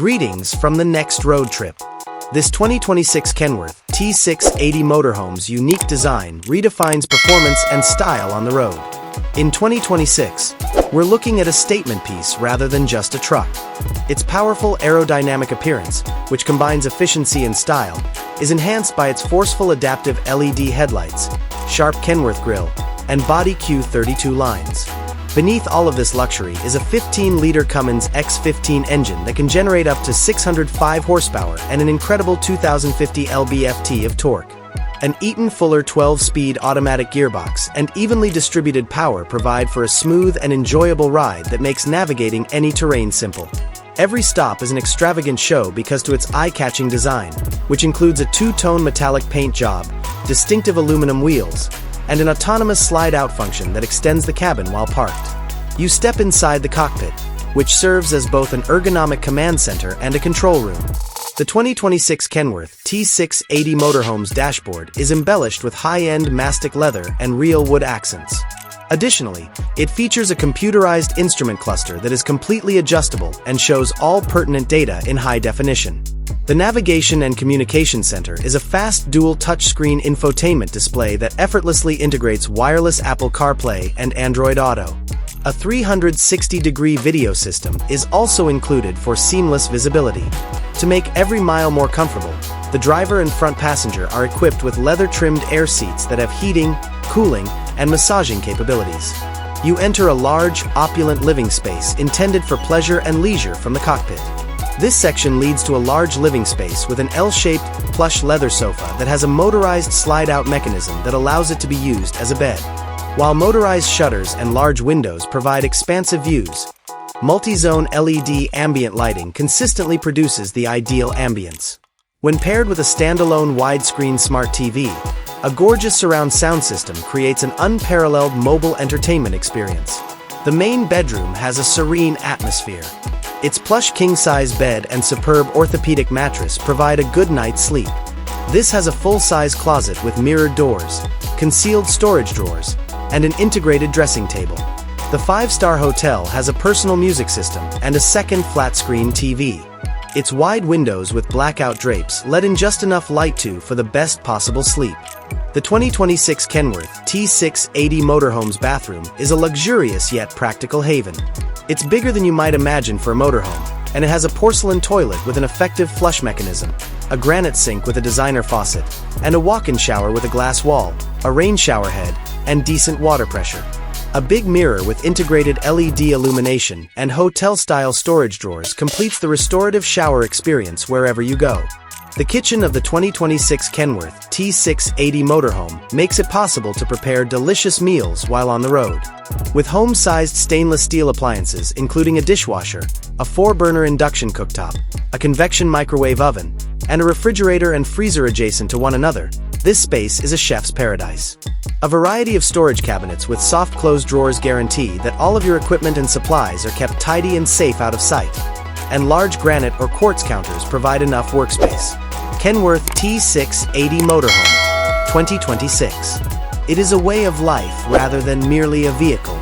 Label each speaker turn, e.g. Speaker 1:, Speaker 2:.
Speaker 1: Greetings from the next road trip. This 2026 Kenworth T680 motorhome's unique design redefines performance and style on the road. In 2026, we're looking at a statement piece rather than just a truck. Its powerful aerodynamic appearance, which combines efficiency and style, is enhanced by its forceful adaptive LED headlights, sharp Kenworth grille, and body Q32 lines. Beneath all of this luxury is a 15-liter Cummins X15 engine that can generate up to 605 horsepower and an incredible 2050 lb-ft of torque. An Eaton Fuller 12-speed automatic gearbox and evenly distributed power provide for a smooth and enjoyable ride that makes navigating any terrain simple. Every stop is an extravagant show because to its eye-catching design, which includes a two-tone metallic paint job, distinctive aluminum wheels, and an autonomous slide-out function that extends the cabin while parked. You step inside the cockpit, which serves as both an ergonomic command center and a control room. The 2026 Kenworth T680 motorhome's dashboard is embellished with high-end mastic leather and real wood accents. Additionally, it features a computerized instrument cluster that is completely adjustable and shows all pertinent data in high definition. The Navigation and Communication Center is a fast dual touchscreen infotainment display that effortlessly integrates wireless Apple CarPlay and Android Auto. A 360-degree video system is also included for seamless visibility. To make every mile more comfortable, the driver and front passenger are equipped with leather-trimmed air seats that have heating, cooling, and massaging capabilities. You enter a large, opulent living space intended for pleasure and leisure from the cockpit. This section leads to a large living space with an L-shaped, plush leather sofa that has a motorized slide-out mechanism that allows it to be used as a bed. While motorized shutters and large windows provide expansive views, multi-zone LED ambient lighting consistently produces the ideal ambience. When paired with a standalone widescreen smart TV, a gorgeous surround sound system creates an unparalleled mobile entertainment experience. The main bedroom has a serene atmosphere. Its plush king-size bed and superb orthopedic mattress provide a good night's sleep. This has a full-size closet with mirrored doors, concealed storage drawers, and an integrated dressing table. The five-star hotel has a personal music system and a second flat-screen TV. Its wide windows with blackout drapes let in just enough light for the best possible sleep. The 2026 Kenworth T680 motorhome's bathroom is a luxurious yet practical haven. It's bigger than you might imagine for a motorhome, and it has a porcelain toilet with an effective flush mechanism, a granite sink with a designer faucet, and a walk-in shower with a glass wall, a rain shower head, and decent water pressure. A big mirror with integrated LED illumination and hotel-style storage drawers completes the restorative shower experience wherever you go. The kitchen of the 2026 Kenworth T680 motorhome makes it possible to prepare delicious meals while on the road. With home-sized stainless steel appliances including a dishwasher, a 4-burner induction cooktop, a convection microwave oven, and a refrigerator and freezer adjacent to one another, this space is a chef's paradise. A variety of storage cabinets with soft close drawers guarantee that all of your equipment and supplies are kept tidy and safe out of sight. And large granite or quartz counters provide enough workspace. Kenworth T680 Motorhome 2026. It is a way of life rather than merely a vehicle.